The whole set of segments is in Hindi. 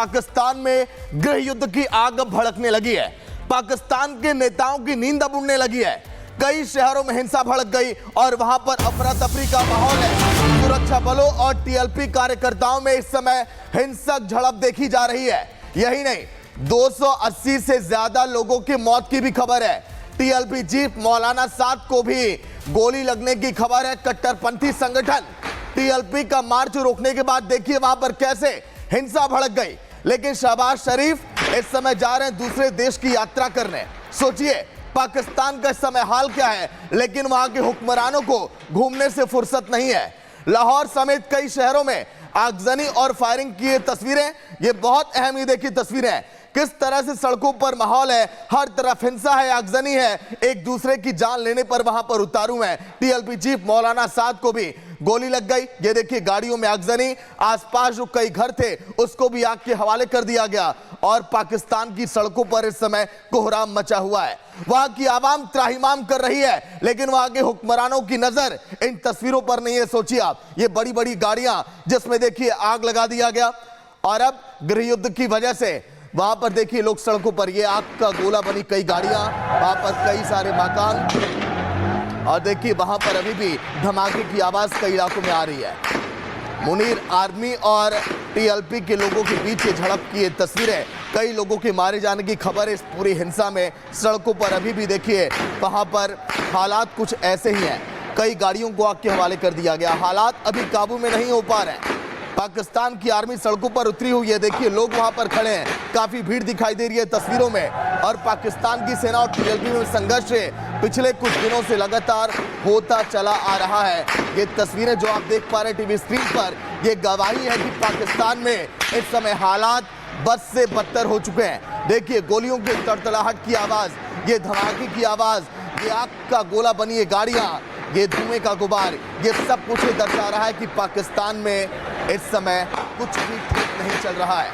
पाकिस्तान में गृह युद्ध की आग अब भड़कने लगी है। पाकिस्तान के नेताओं की नींद अब उड़ने लगी है। कई शहरों में हिंसा भड़क गई और वहां पर अफरा तफरी का माहौल है। सुरक्षा बलों और टीएलपी कार्यकर्ताओं में इस समय हिंसक झड़प देखी जा रही है। यही नहीं, 280 से ज्यादा लोगों की मौत की भी खबर है। टीएलपी चीफ मौलाना साद को भी गोली लगने की खबर है। कट्टरपंथी संगठन टीएलपी का मार्च रोकने के बाद देखिए वहां पर कैसे हिंसा भड़क गई। लेकिन शहबाज शरीफ इस समय जा रहे हैं दूसरे देश की यात्रा करने। सोचिए पाकिस्तान का इस समय हाल क्या है, लेकिन वहां के हुक्मरानों को घूमने से फुर्सत नहीं है। लाहौर समेत कई शहरों में आगजनी और फायरिंग की ये तस्वीरें, ये बहुत अहम ये देखिए तस्वीरें हैं। किस तरह से सड़कों पर माहौल है, हर तरफ हिंसा है, आगजनी है, एक दूसरे की जान लेने पर वहां पर उतारू हैं। टीएलपी चीफ मौलाना साद को भी गोली लग गई। ये देखिए गाड़ियों में आगजनी, आसपास जो कई घर थे उसको भी आग के हवाले कर दिया गया और पाकिस्तान की सड़कों पर इस समय कोहराम मचा हुआ है। वहां की आवाम त्राहिमाम कर रही है, लेकिन वहां के हुक्मरानों की नजर इन तस्वीरों पर नहीं है। सोचिए आप, ये बड़ी बड़ी गाड़ियां जिसमें देखिए आग लगा दिया गया और अब गृह युद्ध की वजह से वहां पर देखिए लोग सड़कों पर, ये आग का गोला बनी कई गाड़ियां, वहां पर कई सारे मकान और देखिए वहां पर अभी भी धमाके की आवाज कई इलाकों में आ रही है। मुनीर आर्मी और टीएलपी के लोगों के बीच ये झड़प की ये तस्वीरें, कई लोगों के मारे जाने की खबर है। इस पूरी हिंसा में सड़कों पर अभी भी देखिए वहां पर हालात कुछ ऐसे ही हैं। कई गाड़ियों को आग के हवाले कर दिया गया। हालात अभी काबू में नहीं हो पा रहे हैं। पाकिस्तान की आर्मी सड़कों पर उतरी हुई है। देखिए लोग वहां पर खड़े हैं, काफी भीड़ दिखाई दे रही है तस्वीरों में। और पाकिस्तान की सेना और टीएलपी में संघर्ष पिछले कुछ दिनों से लगातार होता चला आ रहा है। ये तस्वीरें जो आप देख पा रहे हैं टीवी स्क्रीन पर, ये गवाही है कि पाकिस्तान में इस समय हालात बद से बदतर हो चुके हैं। देखिए गोलियों की तड़तड़ाहट की आवाज, ये धमाके की आवाज, ये आग का गोला बनी ये गाड़ियां, ये धुएं का गुबार, ये सब कुछ दर्शा रहा है कि पाकिस्तान में इस समय कुछ भी ठीक नहीं चल रहा है।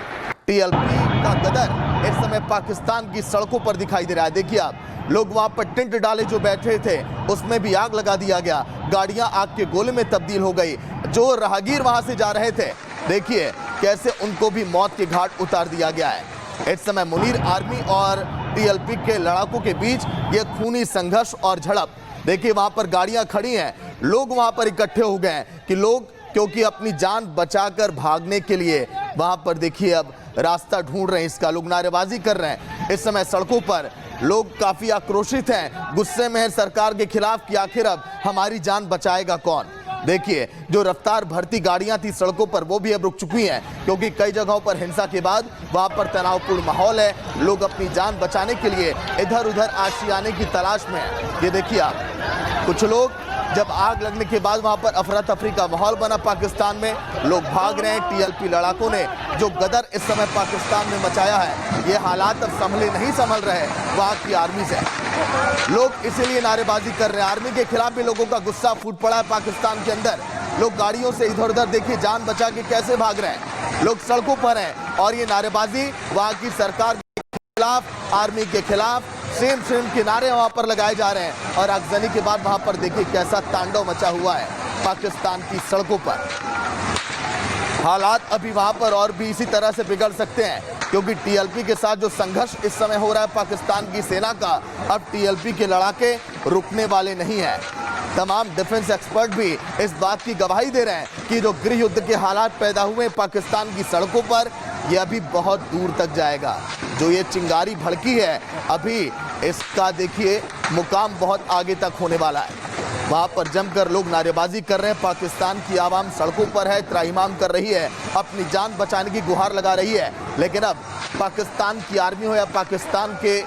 टीएलपी का गदर इस समय पाकिस्तान की सड़कों पर दिखाई दे रहा है। देखिए आप, लोग वहां पर टेंट डाले जो बैठे थे उसमें भी आग लगा दिया गया। गाड़ियां आग के गोले में तब्दील हो गई। जो राहगीर वहां से जा रहे थे, देखिए कैसे उनको भी मौत के घाट उतार दिया गया है। इस समय मुनीर आर्मी और टीएलपी के लड़ाकों के बीच ये खूनी संघर्ष और झड़प, देखिए वहां पर गाड़ियां खड़ी हैं, लोग वहां पर इकट्ठे हो गए हैं कि लोग क्योंकि अपनी जान बचाकर भागने के लिए वहां पर देखिए अब रास्ता ढूंढ रहे हैं। इसका लोग नारेबाजी कर रहे हैं। इस समय सड़कों पर लोग काफी आक्रोशित हैं, गुस्से में हैं सरकार के खिलाफ कि आखिर अब हमारी जान बचाएगा कौन। देखिए जो रफ्तार भरती गाड़ियां थी सड़कों पर वो भी अब रुक चुकी हैं, क्योंकि कई जगहों पर हिंसा के बाद वहां पर तनावपूर्ण माहौल है। लोग अपनी जान बचाने के लिए इधर उधर आशियाने की तलाश में हैं। ये देखिए आप, कुछ लोग जब आग लगने के बाद वहां पर अफरा तफरी का माहौल बना पाकिस्तान में, लोग भाग रहे हैं। टीएलपी लड़ाकों ने जो गदर इस समय पाकिस्तान में मचाया है, ये हालात अब नहीं संभल रहे वहां की आर्मी से। लोग इसीलिए नारेबाजी कर रहे हैं। आर्मी के खिलाफ भी लोगों का गुस्सा फूट पड़ा है पाकिस्तान के अंदर। लोग गाड़ियों से इधर उधर देखिए जान बचा के कैसे भाग रहे हैं। लोग सड़कों पर हैं और ये नारेबाजी वहां की सरकार के खिलाफ, आर्मी के खिलाफ सेम किनारे वहां पर लगाए जा रहे हैं। और आगजनी के बाद वहां पर देखिए कैसा तांडव मचा हुआ है पाकिस्तान की सड़कों पर। हालात अभी वहां पर और भी इसी तरह से बिगड़ सकते हैं, क्योंकि टीएलपी के साथ जो संघर्ष इस समय हो रहा है पाकिस्तान की सेना का, अब टीएलपी के लड़ाके रुकने वाले नहीं हैं। तमाम डिफेंस एक्सपर्ट भी इस बात की गवाही दे रहे हैं कि जो गृह युद्ध के हालात पैदा हुए पाकिस्तान की सड़कों पर, ये अभी बहुत दूर तक जाएगा। जो ये चिंगारी भड़की है अभी, इसका देखिए मुकाम बहुत आगे तक होने वाला है। वहां पर जमकर लोग नारेबाजी कर रहे हैं। पाकिस्तान की आवाम सड़कों पर है, त्राहिमाम कर रही है, अपनी जान बचाने की गुहार लगा रही है। लेकिन अब पाकिस्तान की आर्मी हो या पाकिस्तान के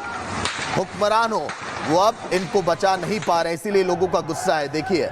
हुक्मरान हो, वो अब इनको बचा नहीं पा रहे हैं, इसीलिए लोगों का गुस्सा है। देखिए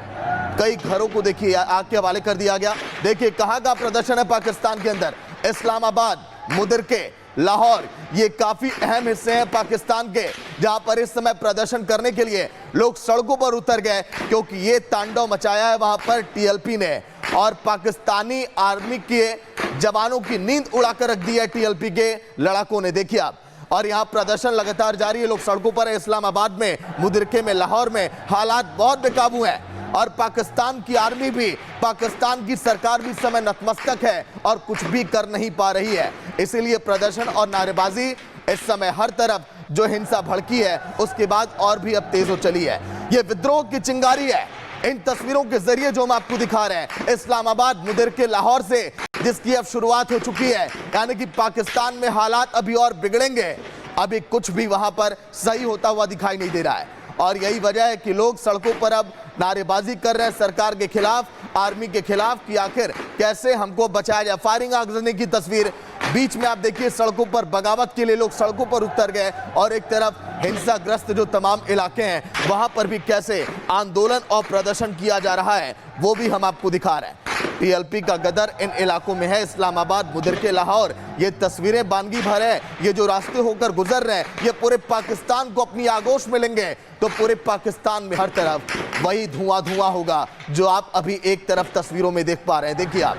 कई घरों को देखिए आग के हवाले कर दिया गया। देखिए कहाँ का प्रदर्शन है पाकिस्तान के अंदर, इस्लामाबाद, मुदिरके, लाहौर, ये काफी अहम हिस्से हैं पाकिस्तान के, जहां पर इस समय प्रदर्शन करने के लिए लोग सड़कों पर उतर गए, क्योंकि ये तांडव मचाया है वहां पर टीएलपी ने और पाकिस्तानी आर्मी के जवानों की नींद उड़ाकर रख दी है टीएलपी के लड़ाकों ने। देखिए आप, और यहाँ प्रदर्शन लगातार जारी है, लोग सड़कों पर है। इस्लामाबाद में, मुदिरके में, लाहौर में हालात बहुत बेकाबू हैं। और पाकिस्तान की आर्मी भी, पाकिस्तान की सरकार भी इस समय नतमस्तक है और कुछ भी कर नहीं पा रही है। इसीलिए प्रदर्शन और नारेबाजी इस समय हर तरफ जो हिंसा भड़की है उसके बाद और भी अब तेज हो चली है। ये विद्रोह की चिंगारी है। इन तस्वीरों के जरिए जो हम आपको दिखा रहे हैं इस्लामाबाद, मुदिर के लाहौर से, जिसकी अब शुरुआत हो चुकी है, यानी कि पाकिस्तान में हालात अभी और बिगड़ेंगे। अभी कुछ भी वहां पर सही होता हुआ दिखाई नहीं दे रहा है और यही वजह है कि लोग सड़कों पर अब नारेबाजी कर रहे हैं सरकार के खिलाफ, आर्मी के खिलाफ कि आखिर कैसे हमको बचाया जाए। फायरिंग आगजनी की तस्वीर बीच में आप देखिए, सड़कों पर बगावत के लिए लोग सड़कों पर उतर गए और एक तरफ हिंसाग्रस्त जो तमाम इलाके हैं वहां पर भी कैसे आंदोलन और प्रदर्शन किया जा रहा है वो भी हम आपको दिखा रहे हैं। टीएलपी का गदर इन इलाकों में है, इस्लामाबाद, मुदिर के लाहौर। ये तस्वीरें बानगी भर है। ये जो रास्ते होकर गुजर रहे हैं ये पूरे पाकिस्तान को अपनी आगोश में लेंगे तो पूरे पाकिस्तान में हर तरफ वही धुआं धुआं होगा जो आप अभी एक तरफ तस्वीरों में देख पा रहे हैं। देखिए आप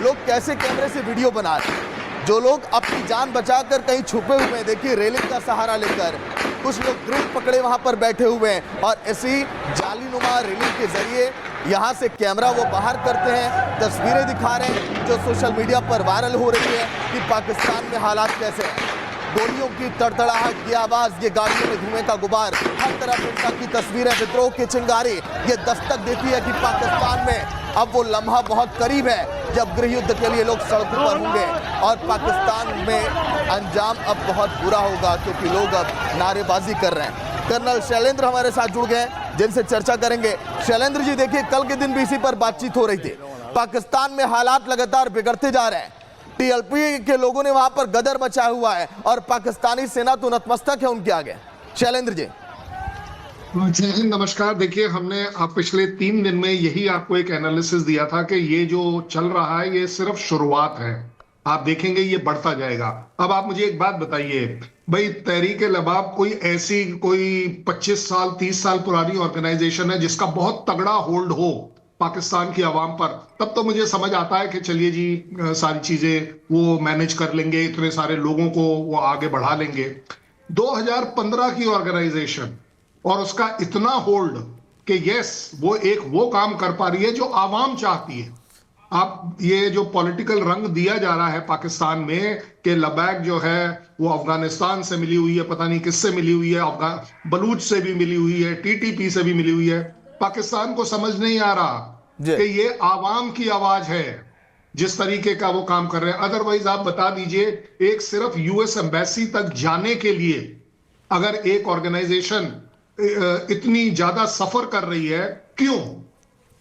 लोग कैसे कैमरे से वीडियो बना रहे हैं, जो लोग अपनी जान बचाकर कहीं छुपे हुए हैं। देखिए रेलिंग का सहारा लेकर कुछ लोग ग्रिल पकड़े वहां पर बैठे हुए हैं और इसी जालीनुमा रेलिंग के जरिए यहां से कैमरा वो बाहर करते हैं, तस्वीरें दिखा रहे हैं जो सोशल मीडिया पर वायरल हो रही है कि पाकिस्तान में हालात कैसे हैं। गोलियों की तड़तड़ाहट, की आवाज, ये गाड़ियों में धुएं का गुबार, हर तरफ हिंसा की तस्वीरें, विद्रोह की चिंगारी, ये दस्तक देती है कि पाकिस्तान में अब वो लम्हा बहुत करीब है जब गृह युद्ध के लिए लोग सड़कों पर होंगे और पाकिस्तान में अंजाम अब बहुत बुरा होगा क्योंकि लोग अब नारेबाजी कर रहे हैं। कर्नल शैलेंद्र हमारे साथ जुड़ गए जिनसे चर्चा करेंगे। शैलेंद्र जी, देखिए कल के दिन भी इसी पर बातचीत हो रही थी। पाकिस्तान में हालात लगातार बिगड़ते जा रहे हैं। टीएलपी के लोगों ने वहां पर गदर मचाया हुआ है और पाकिस्तानी सेना तो नतमस्तक है उनके आगे। शैलेंद्र जी। जय हिंद, नमस्कार। देखिए, हमने आप पिछले 3 दिन में यही आपको एक एनालिसिस दिया था कि ये जो चल रहा है ये सिर्फ शुरुआत है, आप देखेंगे ये बढ़ता जाएगा। अब आप मुझे एक बात बताइए भाई, तहरीक-ए-लबाब कोई ऐसी कोई 25 साल 30 साल पुरानी ऑर्गेनाइजेशन है जिसका बहुत तगड़ा होल्ड हो पाकिस्तान की आवाम पर, तब तो मुझे समझ आता है कि चलिए जी सारी चीजें वो मैनेज कर लेंगे, इतने सारे लोगों को वो आगे बढ़ा लेंगे। 2015 की ऑर्गेनाइजेशन और उसका इतना होल्ड कि यस वो काम कर पा रही है जो आवाम चाहती है। आप ये जो पॉलिटिकल रंग दिया जा रहा है पाकिस्तान में कि लबैक जो है वो अफगानिस्तान से मिली हुई है, पता नहीं किससे मिली हुई है, अफगान बलूच से भी मिली हुई है, टीटीपी से भी मिली हुई है। पाकिस्तान को समझ नहीं आ रहा कि ये आवाम की आवाज है जिस तरीके का वो काम कर रहे हैं। अदरवाइज आप बता दीजिए, एक सिर्फ यूएस एम्बेसी तक जाने के लिए अगर एक ऑर्गेनाइजेशन इतनी ज्यादा सफर कर रही है, क्यों?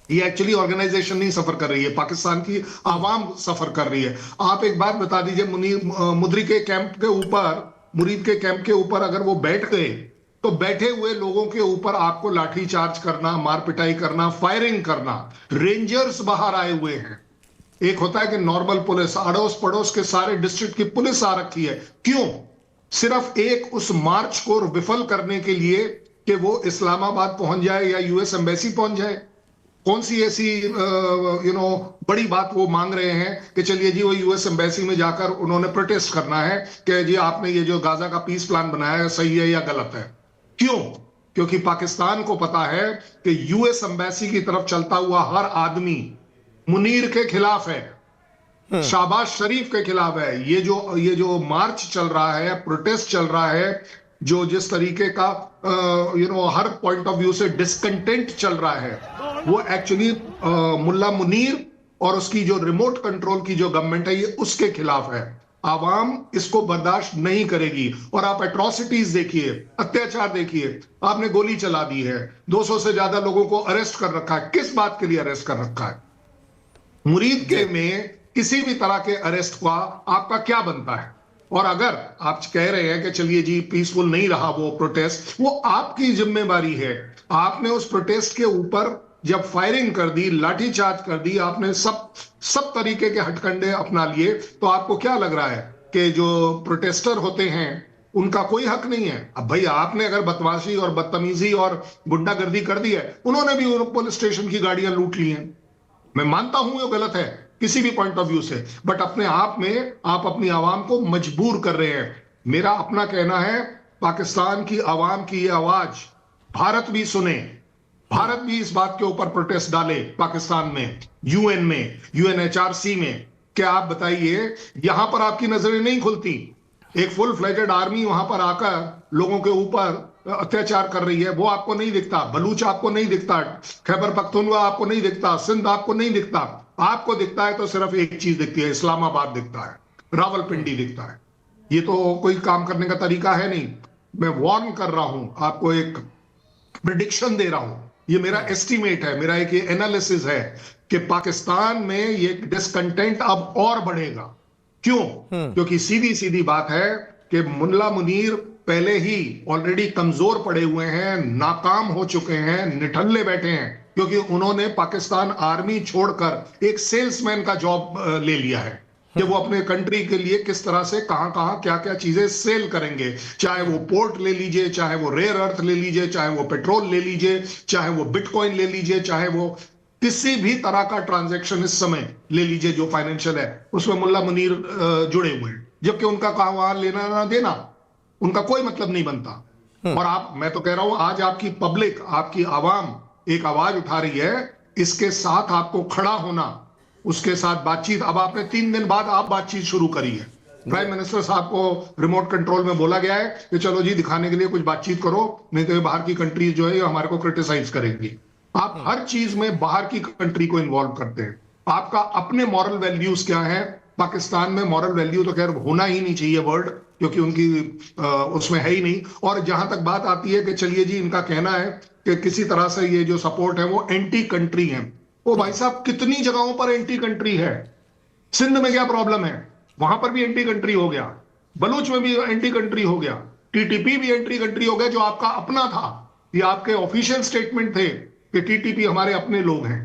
ये एक्चुअली ऑर्गेनाइजेशन नहीं सफर कर रही है, पाकिस्तान की आवाम सफर कर रही है। आप एक बात बता दीजिए, मुरीद के कैंप के ऊपर अगर वो बैठ गए तो बैठे हुए लोगों के ऊपर आपको लाठी चार्ज करना, मार पिटाई करना, फायरिंग करना। रेंजर्स बाहर आए हुए हैं। एक होता है कि नॉर्मल पुलिस, अड़ोस पड़ोस के सारे डिस्ट्रिक्ट की पुलिस आ रखी है। क्यों? सिर्फ एक उस मार्च को विफल करने के लिए कि वो इस्लामाबाद पहुंच जाए या यूएस एम्बेसी पहुंच जाए। कौन सी ऐसी बड़ी बात वो मांग रहे हैं कि चलिए जी वो यूएस एम्बेसी में जाकर उन्होंने प्रोटेस्ट करना है कि जी आपने ये जो गाजा का पीस प्लान बनाया है सही है या गलत है। क्यों? क्योंकि पाकिस्तान को पता है कि यूएस एम्बेसी की तरफ चलता हुआ हर आदमी मुनीर के खिलाफ है, शहबाज शरीफ के खिलाफ है। ये जो मार्च चल रहा है, प्रोटेस्ट चल रहा है, जो जिस तरीके का हर पॉइंट ऑफ व्यू से डिसकंटेंट चल रहा है, वो एक्चुअली मुल्ला मुनीर और उसकी जो रिमोट कंट्रोल की जो गवर्नमेंट है ये उसके खिलाफ है। आवाम इसको बर्दाश्त नहीं करेगी। और आप एट्रोसिटीज देखिए, अत्याचार देखिए। आपने गोली चला दी है, 200 से ज्यादा लोगों को अरेस्ट कर रखा है। किस बात के लिए अरेस्ट कर रखा है? मुरीद के में किसी भी तरह के अरेस्ट का आपका क्या बनता है? और अगर आप कह रहे हैं कि चलिए जी पीसफुल नहीं रहा वो प्रोटेस्ट, वो आपकी जिम्मेवारी है। आपने उस प्रोटेस्ट के ऊपर जब फायरिंग कर दी, लाठीचार्ज कर दी, आपने सब तरीके के हथकंडे अपना लिए, तो आपको क्या लग रहा है कि जो प्रोटेस्टर होते हैं उनका कोई हक नहीं है? अब भाई आपने अगर बदमाशी और बदतमीजी और गुंडागर्दी कर दी है, उन्होंने भी पुलिस स्टेशन की गाड़ियां लूट ली हैं। मैं मानता हूं ये गलत है किसी भी पॉइंट ऑफ व्यू से, बट अपने आप में आप अपनी आवाम को मजबूर कर रहे हैं। मेरा अपना कहना है, पाकिस्तान की आवाम की ये आवाज भारत भी सुने, भारत भी इस बात के ऊपर प्रोटेस्ट डाले पाकिस्तान में, यूएन में, यूएनएचआरसी में, कि आप बताइए यहां पर आपकी नजरें नहीं खुलती। एक फुल फ्लेजेड आर्मी वहां पर आकर लोगों के ऊपर अत्याचार कर रही है, वो आपको नहीं दिखता। बलूच आपको नहीं दिखता, खैबर पख्तूनख्वा आपको नहीं दिखता, सिंध आपको नहीं दिखता। आपको दिखता है तो सिर्फ एक चीज दिखती है, इस्लामाबाद दिखता है, रावलपिंडी दिखता है। ये तो कोई काम करने का तरीका है नहीं। मैं वार्न कर रहा हूं, आपको एक प्रिडिक्शन दे रहा हूं, ये मेरा एस्टिमेट है, मेरा एक एनालिसिस है कि पाकिस्तान में ये डिसकंटेंट अब और बढ़ेगा। क्यों? क्योंकि सीधी सीधी बात है कि मुल्ला मुनीर पहले ही ऑलरेडी कमजोर पड़े हुए हैं, नाकाम हो चुके हैं, निठल्ले बैठे हैं, क्योंकि उन्होंने पाकिस्तान आर्मी छोड़कर एक सेल्समैन का जॉब ले लिया है कि वो अपने कंट्री के लिए किस तरह से कहां कहां क्या क्या चीजें सेल करेंगे। चाहे वो पोर्ट ले लीजिए, चाहे वो रेयर अर्थ ले लीजिए, चाहे वो पेट्रोल ले लीजिए, चाहे वो बिटकॉइन ले लीजिए, चाहे वो किसी भी तरह का ट्रांजैक्शन इस समय ले लीजिए जो फाइनेंशियल है, उसमें मुल्ला मुनीर जुड़े हुए हैं। जबकि उनका कहां वहां लेना ना देना, उनका कोई मतलब नहीं बनता। और आप, मैं तो कह रहा हूं, आज आपकी पब्लिक, आपकी आवाम एक आवाज उठा रही है, इसके साथ आपको खड़ा होना, उसके साथ बातचीत। अब आपने 3 दिन बाद आप बातचीत शुरू करी है। प्राइम मिनिस्टर साहब को रिमोट कंट्रोल में बोला गया है कि चलो जी दिखाने के लिए कुछ बातचीत करो, नहीं तो ये बाहर की कंट्रीज जो है ये हमारे को क्रिटिसाइज करेंगी। आप हर चीज में बाहर की कंट्री को इन्वॉल्व करते हैं। आपका अपने मॉरल वैल्यूज क्या है? पाकिस्तान में मॉरल वैल्यू तो खैर होना ही नहीं चाहिए वर्ड, क्योंकि उनकी उसमें है ही नहीं। और जहां तक बात आती है कि चलिए जी इनका कहना है कि किसी तरह से ये जो सपोर्ट है वो एंटी कंट्री है, वो भाई साहब कितनी जगहों पर एंटी कंट्री है। सिंध में क्या प्रॉब्लम है? वहां पर भी एंटी कंट्री हो गया, बलूच में भी एंटी कंट्री हो गया, टीटीपी भी एंटी कंट्री हो गया, जो आपका अपना था। ये आपके ऑफिशियल स्टेटमेंट थे कि टीटीपी हमारे अपने लोग हैं।